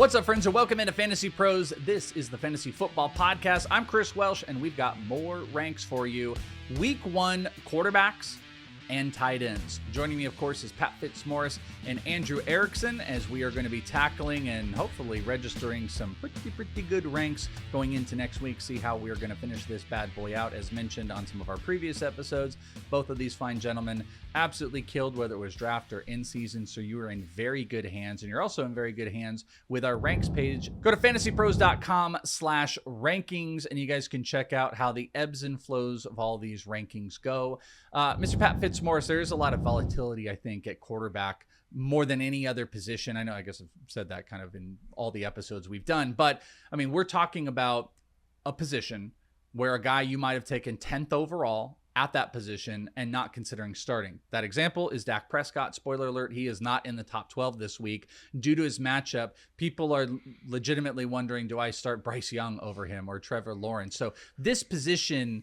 What's up, friends, and welcome into Fantasy Pros. This is the Fantasy Football Podcast. I'm Chris Welsh, and we've got more ranks for you. Week 1 quarterbacks and tight ends. Joining me, of course, is Fitzmaurice and Andrew Erickson, as we are going to be tackling and hopefully registering some pretty good ranks going into next week. See how we're going to finish this bad boy out. As mentioned on some of our previous episodes, both of these fine gentlemen absolutely killed, whether it was draft or in season, so you are in very good hands, and you're also in very good hands with our ranks page. Go to fantasypros.com/rankings, and you guys can check out how the ebbs and flows of all these rankings go. Mr. Pat Fitzmaurice, there's a lot of volatility, I think, at quarterback more than any other position. I know, I guess I've said that kind of in all the episodes we've done, but I mean, we're talking about a position where a guy you might have taken 10th overall at that position and not considering starting. That example is Dak Prescott. Spoiler alert, he is not in the top 12 this week due to his matchup. People are legitimately wondering, do I start Bryce Young over him or Trevor Lawrence? So this position,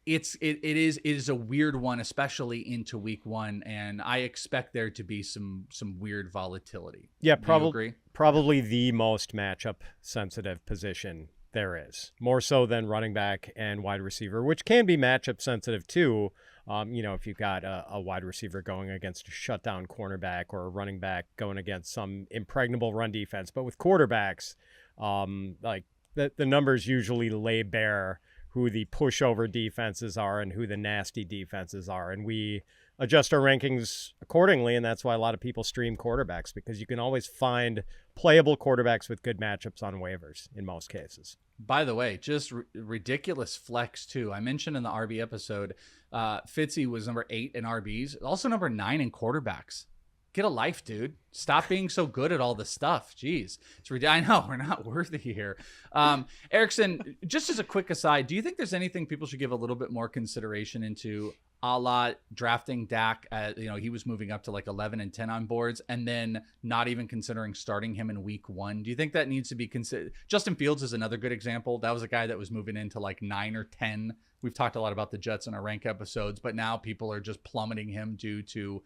it is a weird one, especially into week 1, and I expect there to be some weird volatility. Yeah, agree? Probably the most matchup sensitive position there is, more so than running back and wide receiver, which can be matchup sensitive too. If you've got a wide receiver going against a shutdown cornerback or a running back going against some impregnable run defense. But with quarterbacks, the numbers usually lay bare who the pushover defenses are and who the nasty defenses are. And we adjust our rankings accordingly, and that's why a lot of people stream quarterbacks, because you can always find playable quarterbacks with good matchups on waivers in most cases. By the way, just ridiculous flex too. I mentioned in the RB episode, Fitzy was number 8 in RBs, also number 9 in quarterbacks. Get a life, dude. Stop being so good at all this stuff. Jeez. I know we're not worthy here. Erickson, just as a quick aside, do you think there's anything people should give a little bit more consideration into, a la drafting Dak? He was moving up to like 11 and 10 on boards, and then not even considering starting him in week 1. Do you think that needs to be considered? Justin Fields is another good example. That was a guy that was moving into like 9 or 10. We've talked a lot about the Jets in our rank episodes, but now people are just plummeting him due to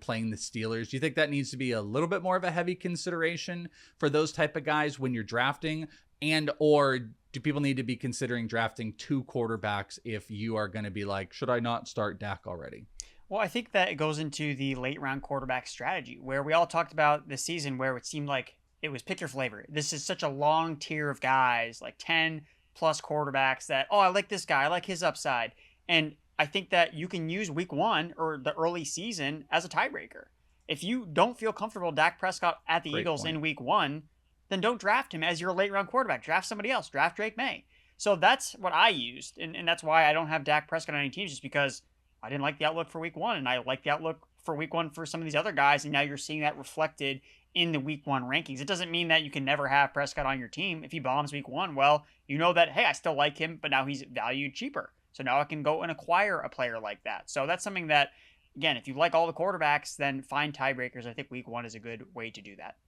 playing the Steelers. Do you think that needs to be a little bit more of a heavy consideration for those type of guys when you're drafting? And or do people need to be considering drafting 2 quarterbacks if you are going to be like, should I not start Dak already? Well, I think that it goes into the late round quarterback strategy, where we all talked about this season where it seemed like it was pick your flavor. This is such a long tier of guys, like 10 plus quarterbacks that, I like this guy, I like his upside. And I think that you can use week 1 or the early season as a tiebreaker. If you don't feel comfortable Dak Prescott at the Eagles in week 1, then don't draft him as your late round quarterback. Draft somebody else. Draft Drake Maye. So that's what I used. And that's why I don't have Dak Prescott on any teams, just because I didn't like the outlook for week 1. And I like the outlook for week 1 for some of these other guys. And now you're seeing that reflected in the week 1 rankings. It doesn't mean that you can never have Prescott on your team. If he bombs week 1, well, you know that, hey, I still like him, but now he's valued cheaper. So now I can go and acquire a player like that. So that's something that, again, if you like all the quarterbacks, then find tiebreakers. I think week 1 is a good way to do that.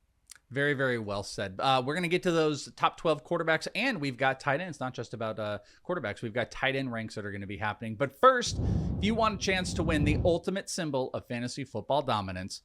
Very, very well said. We're going to get to those top 12 quarterbacks, and we've got tight ends, not just about quarterbacks. We've got tight end ranks that are going to be happening. But first, if you want a chance to win the ultimate symbol of fantasy football dominance,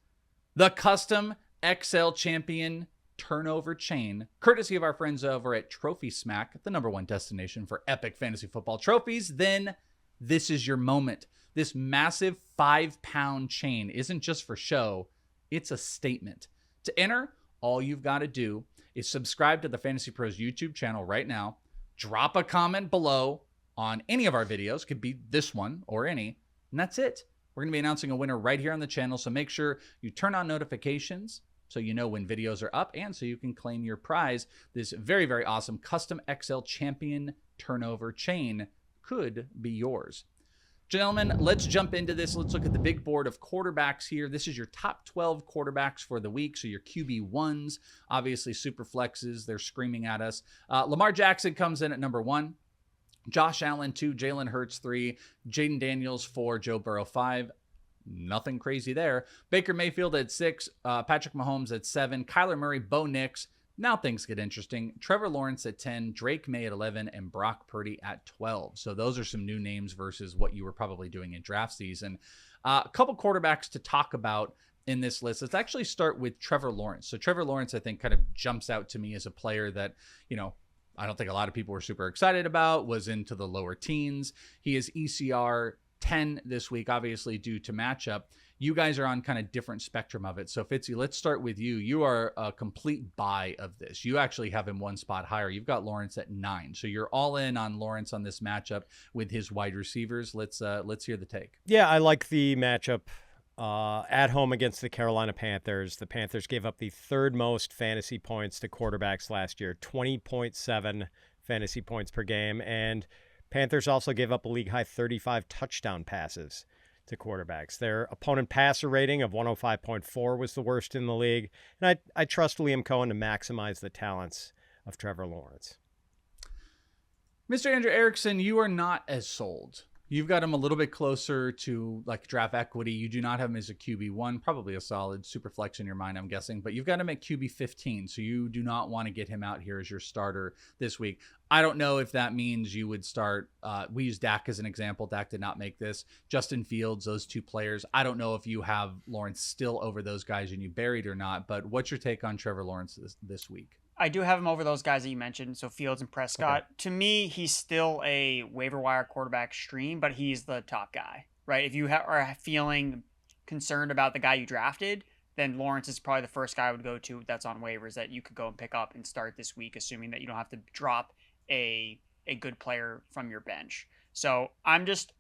the custom XL Champion Turnover Chain, courtesy of our friends over at Trophy Smack, the #1 destination for epic fantasy football trophies, then this is your moment. This massive 5-pound chain isn't just for show, it's a statement. To enter, all you've got to do is subscribe to the Fantasy Pros YouTube channel right now, drop a comment below on any of our videos, could be this one or any, and that's it. We're going to be announcing a winner right here on the channel, so make sure you turn on notifications so you know when videos are up and so you can claim your prize. This very, very awesome custom XL Champion Turnover Chain could be yours. Gentlemen, let's jump into this. Let's look at the big board of quarterbacks here. This is your top 12 quarterbacks for the week. So your QB1s, obviously super flexes, they're screaming at us. Lamar Jackson comes in at #1. Josh Allen 2, Jalen Hurts 3, Jaden Daniels 4, Joe Burrow 5. Nothing crazy there. Baker Mayfield at 6, Patrick Mahomes at 7, Kyler Murray, Bo Nix. Now things get interesting. Trevor Lawrence at 10, Drake Maye at 11, and Brock Purdy at 12. So those are some new names versus what you were probably doing in draft season. A couple quarterbacks to talk about in this list. Let's actually start with Trevor Lawrence. So Trevor Lawrence, I think, kind of jumps out to me as a player that, I don't think a lot of people were super excited about, was into the lower teens. He is ECR 10 this week, obviously due to matchup. You guys are on kind of different spectrum of it. So Fitzy, let's start with you. You are a complete buy of this. You actually have him one spot higher. You've got Lawrence at 9. So you're all in on Lawrence on this matchup with his wide receivers. Let's hear the take. Yeah, I like the matchup at home against the Carolina Panthers. The Panthers gave up the third most fantasy points to quarterbacks last year, 20.7 fantasy points per game. And Panthers also gave up a league-high 35 touchdown passes to quarterbacks. Their opponent passer rating of 105.4 was the worst in the league. And I trust Liam Cohen to maximize the talents of Trevor Lawrence. Mr. Andrew Erickson, you are not as sold. You've got him a little bit closer to like draft equity. You do not have him as a QB1, probably a solid super flex in your mind, I'm guessing, but you've got him at QB15. So you do not want to get him out here as your starter this week. I don't know if that means you would start. We use Dak as an example. Dak did not make this. Justin Fields, those two players. I don't know if you have Lawrence still over those guys and you buried or not, but what's your take on Trevor Lawrence this week? I do have him over those guys that you mentioned, so Fields and Prescott. Okay. To me, he's still a waiver wire quarterback stream, but he's the top guy, right? If you are feeling concerned about the guy you drafted, then Lawrence is probably the first guy I would go to that's on waivers that you could go and pick up and start this week, assuming that you don't have to drop a good player from your bench. So I'm just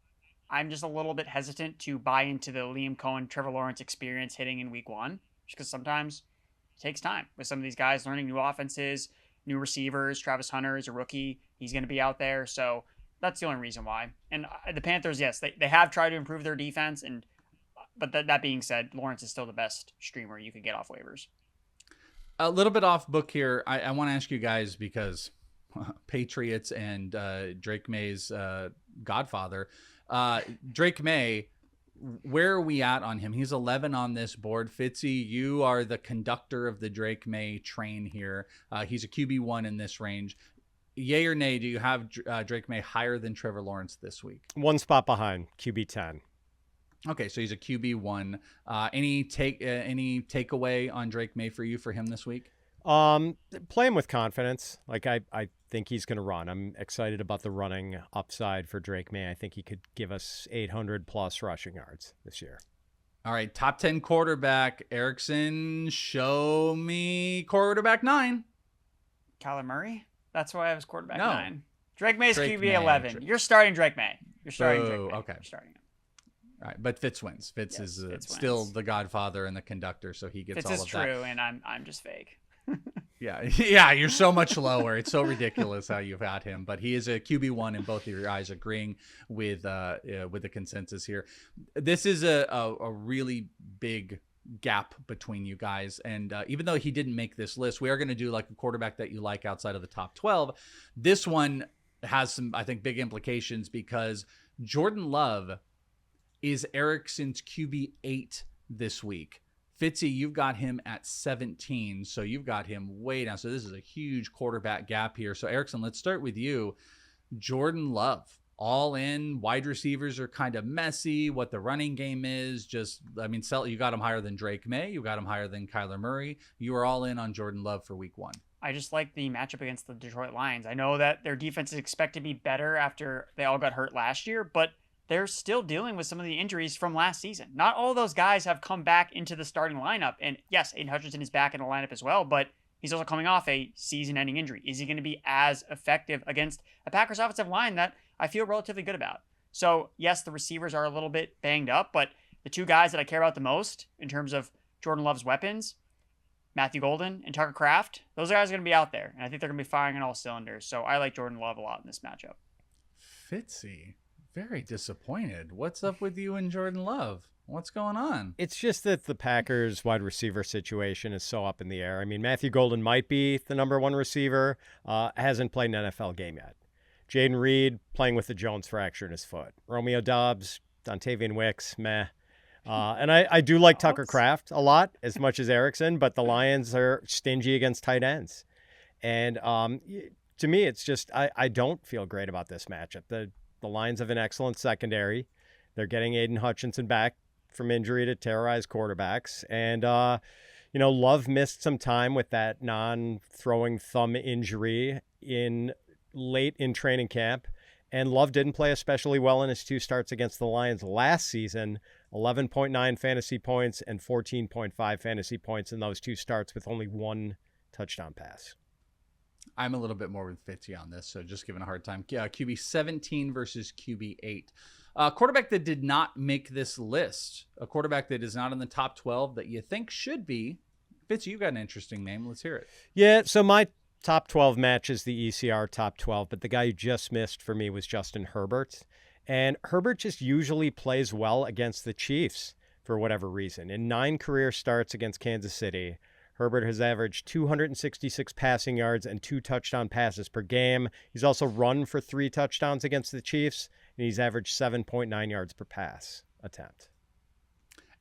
a little bit hesitant to buy into the Liam Cohen, Trevor Lawrence experience hitting in week 1, just because sometimes it takes time with some of these guys learning new offenses, new receivers. Travis Hunter is a rookie. He's going to be out there. So that's the only reason why. And the Panthers, yes, they have tried to improve their defense. But that being said, Lawrence is still the best streamer you could get off waivers. A little bit off book here. I want to ask you guys because Patriots and Drake Maye's godfather, Drake Maye, where are we at on him? He's 11 on this board. Fitzy, you are the conductor of the Drake Maye train here. He's a QB1 in this range. Yay or nay, do you have Drake Maye higher than Trevor Lawrence this week? One spot behind, QB10. Okay, so he's a QB1. Any takeaway on Drake Maye for you for him this week? Play him with confidence. Like I think he's going to run. I'm excited about the running upside for Drake Maye. I think he could give us 800 plus rushing yards this year. All right, top 10 quarterback. Erickson, show me quarterback 9. Kyler Murray? That's why I was quarterback No. 9. Drake May's QB 11. You're starting Drake May. You're starting Drake May. Okay. You're starting him. All right, but Fitz wins. Fitz is still the godfather and the conductor, so he gets Fitz all is of that. true, and I'm just fake. Yeah, you're so much lower. It's so ridiculous how you've got him, but he is a QB1, and both of your eyes agreeing with the consensus here. This is a really big gap between you guys, and even though he didn't make this list, we are going to do like a quarterback that you like outside of the top 12. This one has some, I think, big implications because Jordan Love is Erickson's QB8 this week. Fitzy, you've got him at 17, so you've got him way down. So this is a huge quarterback gap here. So Erickson, let's start with you. Jordan Love, all in. Wide receivers are kind of messy. What the running game is, you got him higher than Drake Maye. You got him higher than Kyler Murray. You are all in on Jordan Love for week 1. I just like the matchup against the Detroit Lions. I know that their defense is expected to be better after they all got hurt last year, but they're still dealing with some of the injuries from last season. Not all those guys have come back into the starting lineup. And yes, Aiden Hutchinson is back in the lineup as well, but he's also coming off a season-ending injury. Is he going to be as effective against a Packers offensive line that I feel relatively good about? So yes, the receivers are a little bit banged up, but the two guys that I care about the most in terms of Jordan Love's weapons, Matthew Golden and Tucker Kraft, those guys are going to be out there. And I think they're going to be firing on all cylinders. So I like Jordan Love a lot in this matchup. Fitzy. Very disappointed. What's up with you and Jordan Love? What's going on? It's just that the Packers wide receiver situation is so up in the air. I mean, Matthew Golden might be the number 1 receiver, hasn't played an NFL game yet. Jaden Reed playing with the Jones fracture in his foot. Romeo Doubs, Dontavian Wicks, meh. And I do like Tucker Kraft a lot, as much as Erickson, but the Lions are stingy against tight ends. And to me, it's just I don't feel great about this matchup. The Lions have an excellent secondary. They're getting Aiden Hutchinson back from injury to terrorize quarterbacks. And, Love missed some time with that non-throwing thumb injury late in training camp. And Love didn't play especially well in his 2 starts against the Lions last season. 11.9 fantasy points and 14.5 fantasy points in those 2 starts with only 1 touchdown pass. I'm a little bit more with Fitzy on this, so just giving a hard time. QB 17 versus QB 8. Quarterback that did not make this list, a quarterback that is not in the top 12 that you think should be. Fitzy, you got an interesting name. Let's hear it. Yeah, so my top 12 matches the ECR top 12, but the guy who just missed for me was Justin Herbert. And Herbert just usually plays well against the Chiefs for whatever reason. In 9 career starts against Kansas City, Herbert has averaged 266 passing yards and 2 touchdown passes per game. He's also run for 3 touchdowns against the Chiefs, and he's averaged 7.9 yards per pass attempt.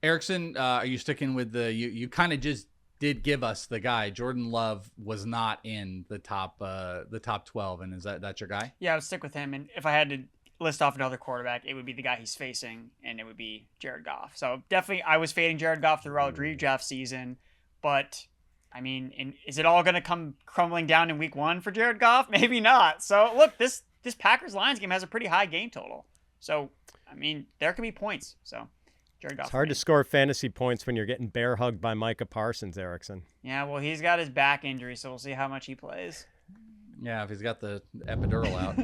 Erickson, are you sticking with you kind of just did give us the guy. Jordan Love was not in the top 12, and is that's your guy? Yeah, I would stick with him. And if I had to list off another quarterback, it would be the guy he's facing, and it would be Jared Goff. So definitely I was fading Jared Goff throughout redraft season, but I mean, is it all going to come crumbling down in week 1 for Jared Goff? Maybe not. So look, this Packers-Lions game has a pretty high game total. So, I mean, there could be points. So Jared Goff. It's hard to score fantasy points when you're getting bear hugged by Micah Parsons, Erickson. Yeah, well, he's got his back injury, so we'll see how much he plays. Yeah, if he's got the epidural out.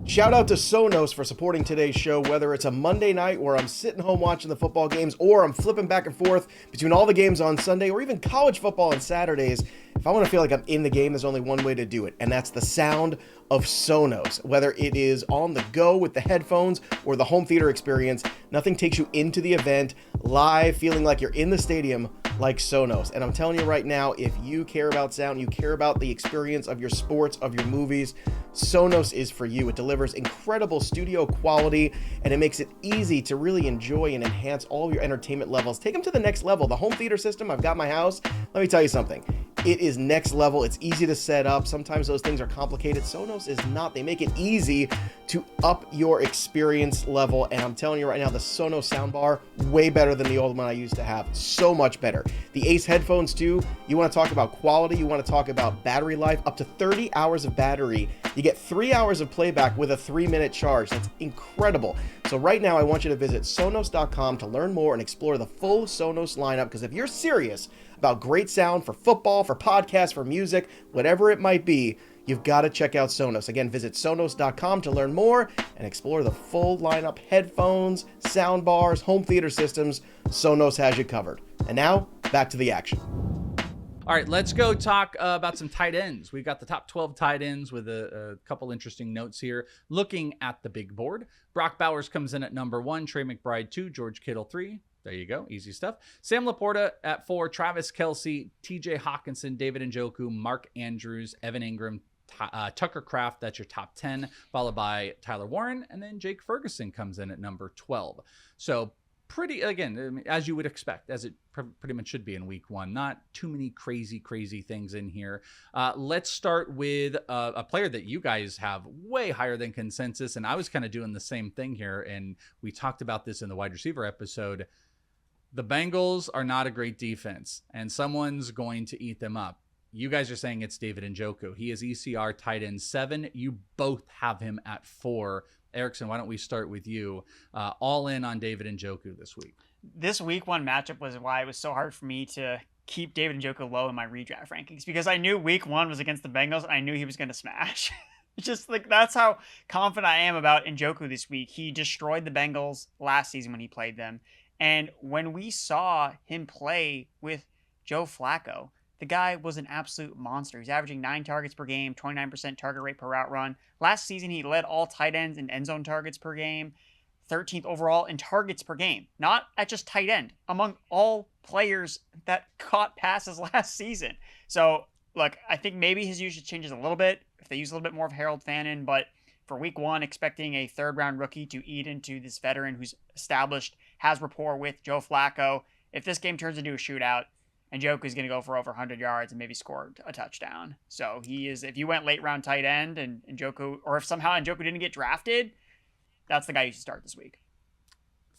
Shout out to Sonos for supporting today's show, whether it's a Monday night where I'm sitting home watching the football games, or I'm flipping back and forth between all the games on Sunday, or even college football on Saturdays. If I want to feel like I'm in the game, there's only one way to do it, and that's the sound of Sonos. Whether it is on the go with the headphones or the home theater experience, nothing takes you into the event live, feeling like you're in the stadium like Sonos. And I'm telling you right now, if you care about sound, you care about the experience of your sports, of your movies, Sonos is for you. It delivers incredible studio quality, and it makes it easy to really enjoy and enhance all of your entertainment levels. Take them to the next level. The home theater system I've got in my house, let me tell you something. It is next level. It's easy to set up. Sometimes those things are complicated. Sonos is not. They make it easy to up your experience level. And I'm telling you right now, the Sonos soundbar, way better than the old one I used to have. So much better. The Ace headphones too. You want to talk about quality. You want to talk about battery life. Up to 30 hours of battery. You get 3 hours of playback with a 3-minute charge. That's incredible. So right now, I want you to visit Sonos.com to learn more and explore the full Sonos lineup. Because if you're serious about great sound for football, for podcasts, for music, whatever it might be, you've got to check out Sonos. Again, visit Sonos.com to learn more and explore the full lineup: headphones, sound bars, home theater systems. Sonos has you covered. And now, back to the action. All right, let's go talk about some tight ends. We've got the top 12 tight ends with a couple interesting notes here. Looking at the big board, Brock Bowers comes in at number 1, Trey McBride 2, George Kittle 3. There you go. Easy stuff. Sam Laporta at 4, Travis Kelce, TJ Hawkinson, David Njoku, Mark Andrews, Evan Ingram, Tucker Kraft. That's your top 10, followed by Tyler Warren. And then Jake Ferguson comes in at number 12. So pretty, again, as you would expect, as it pretty much should be in week 1. Not too many crazy things in here. Let's start with a player that you guys have way higher than consensus. And I was kind of doing the same thing here. And we talked about this in the wide receiver episode. The Bengals are not a great defense, and someone's going to eat them up. You guys are saying it's David Njoku. He is ECR tight end 7. You both have him at 4. Erickson, why don't we start with you? All in on David Njoku this week. This week 1 matchup was why it was so hard for me to keep David Njoku low in my redraft rankings, because I knew week 1 was against the Bengals, and I knew he was going to smash. Just like, that's how confident I am about Njoku this week. He destroyed the Bengals last season when he played them. And when we saw him play with Joe Flacco, the guy was an absolute monster. He's averaging 9 targets per game, 29% target rate per route run. Last season, he led all tight ends in end zone targets per game, 13th overall in targets per game. Not at just tight end, among all players that caught passes last season. So, look, I think maybe his usage changes a little bit if they use a little bit more of Harold Fannin, but for week 1, expecting a 3rd-round rookie to eat into this veteran who's established, has rapport with Joe Flacco. If this game turns into a shootout, Njoku is going to go for over 100 yards and maybe score a touchdown. So he is, if you went late-round tight end and Njoku, or if somehow Njoku didn't get drafted, that's the guy you should start this week.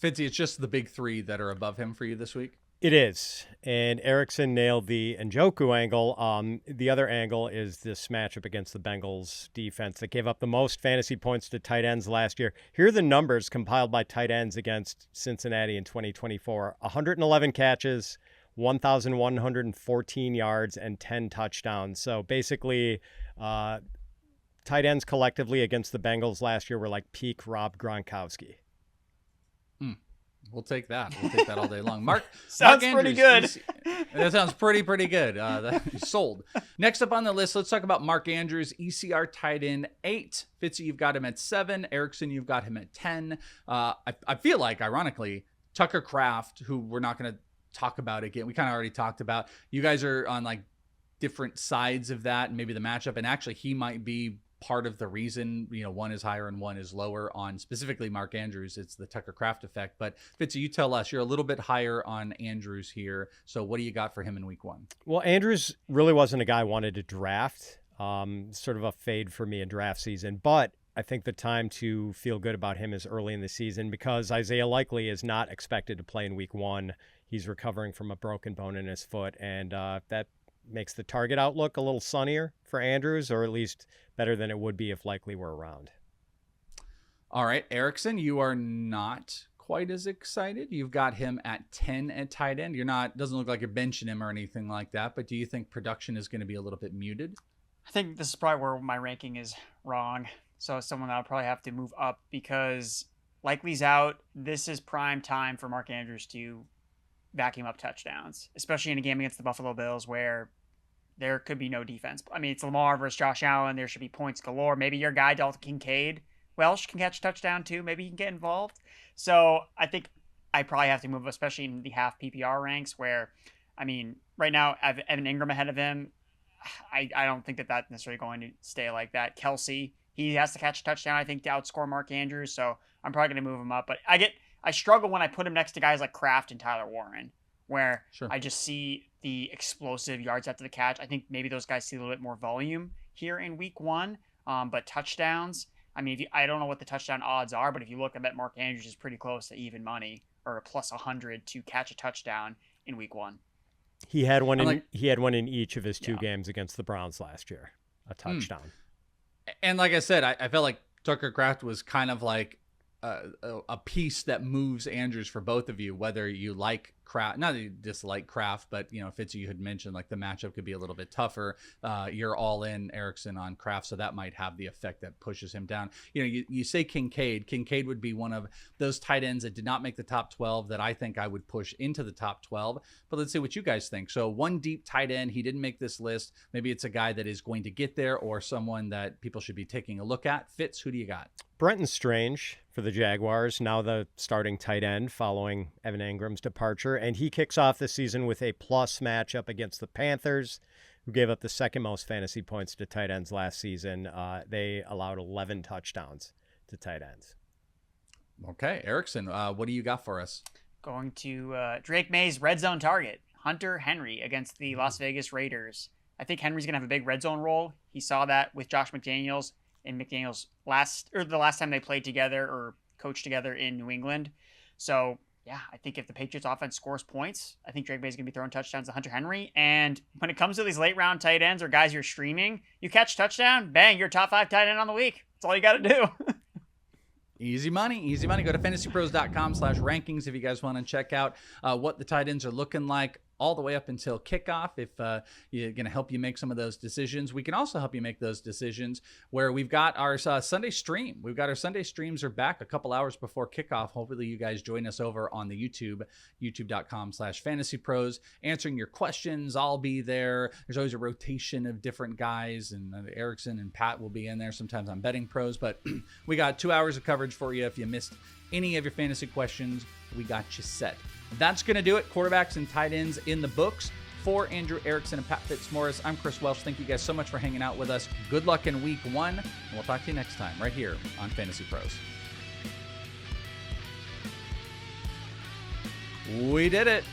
Fitzy, it's just the big three that are above him for you this week. It is. And Erickson nailed the Njoku angle. The other angle is this matchup against the Bengals defense that gave up the most fantasy points to tight ends last year. Here are the numbers compiled by tight ends against Cincinnati in 2024. 111 catches, 1,114 yards, and 10 touchdowns. So basically, tight ends collectively against the Bengals last year were like peak Rob Gronkowski. We'll take that. We'll take that all day long. Mark Sounds Mark pretty Andrews, good. That sounds pretty good. Sold. Next up on the list, let's talk about Mark Andrews, ECR tight end 8. Fitzy, you've got him at 7. Erickson, you've got him at 10. I feel like, ironically, Tucker Kraft, who we're not going to talk about again, we kind of already talked about. You guys are on like different sides of that and maybe the matchup. And actually, he might be part of the reason, one is higher and one is lower on specifically Mark Andrews. It's the Tucker Kraft effect. But Fitzy, you tell us, you're a little bit higher on Andrews here. So what do you got for him in week 1? Well, Andrews really wasn't a guy I wanted to draft. Sort of a fade for me in draft season. But I think the time to feel good about him is early in the season because Isaiah Likely is not expected to play in week 1. He's recovering from a broken bone in his foot. And that makes the target outlook a little sunnier for Andrews, or at least better than it would be if Likely were around. All right, Erickson, you are not quite as excited. You've got him at 10 at tight end. Doesn't look like you're benching him or anything like that, but do you think production is going to be a little bit muted? I think this is probably where my ranking is wrong. So it's someone that I'll probably have to move up because Likely's out. This is prime time for Mark Andrews to vacuum up touchdowns, especially in a game against the Buffalo Bills where there could be no defense. I mean, it's Lamar versus Josh Allen. There should be points galore. Maybe your guy, Dalton Kincaid, Welsh, can catch a touchdown too. Maybe he can get involved. So I think I probably have to move, especially in the half PPR ranks where, I mean, right now, I have Evan Ingram ahead of him. I don't think that's necessarily going to stay like that. Kelsey, he has to catch a touchdown, I think, to outscore Mark Andrews. So I'm probably going to move him up. But I struggle when I put him next to guys like Kraft and Tyler Warren, where Sure. I just see the explosive yards after the catch. I think maybe those guys see a little bit more volume here in week 1. But touchdowns, I mean, I don't know what the touchdown odds are, but if you look, I bet Mark Andrews is pretty close to even money or a plus 100 to catch a touchdown in week 1. He had one in each of his 2 games against the Browns last year, a touchdown. And like I said, I felt like Tucker Kraft was kind of like a piece that moves Andrews for both of you, whether you like Kraft, not that you dislike Kraft, but Fitzy, you had mentioned like the matchup could be a little bit tougher. You're all in Erickson on Kraft, so that might have the effect that pushes him down. You say Kincaid would be one of those tight ends that did not make the top 12 that I think I would push into the top 12. But let's see what you guys think. So one deep tight end, he didn't make this list. Maybe it's a guy that is going to get there or someone that people should be taking a look at. Fitz, who do you got? Brenton Strange for the Jaguars, now the starting tight end following Evan Ingram's departure. And he kicks off the season with a plus matchup against the Panthers, who gave up the second most fantasy points to tight ends last season. They allowed 11 touchdowns to tight ends. Okay, Erickson, what do you got for us? Going to Drake May's red zone target, Hunter Henry against the Las Vegas Raiders. I think Henry's going to have a big red zone role. He saw that with Josh McDaniels in McDaniels the last time they played together or coached together in New England. So yeah, I think if the Patriots offense scores points, I think Drake May's going to be throwing touchdowns to Hunter Henry. And when it comes to these late round tight ends or guys you're streaming, you catch a touchdown, bang, you're top 5 tight end on the week. That's all you got to do. Easy money, easy money. Go to fantasypros.com/rankings if you guys want to check out what the tight ends are looking like all the way up until kickoff. If you're going to help you make some of those decisions, we can also help you make those decisions where we've got our Sunday stream. We've got our Sunday streams are back a couple hours before kickoff. Hopefully you guys join us over on the YouTube, youtube.com/fantasypros, answering your questions. I'll be there. There's always a rotation of different guys, and Erickson and Pat will be in there. Sometimes I'm betting pros, but we got 2 hours of coverage for you. If you missed any of your fantasy questions, we got you set. That's going to do it. Quarterbacks and tight ends in the books. For Andrew Erickson and Pat Fitzmaurice, I'm Chris Welsh. Thank you guys so much for hanging out with us. Good luck in week 1, and we'll talk to you next time right here on Fantasy Pros. We did it.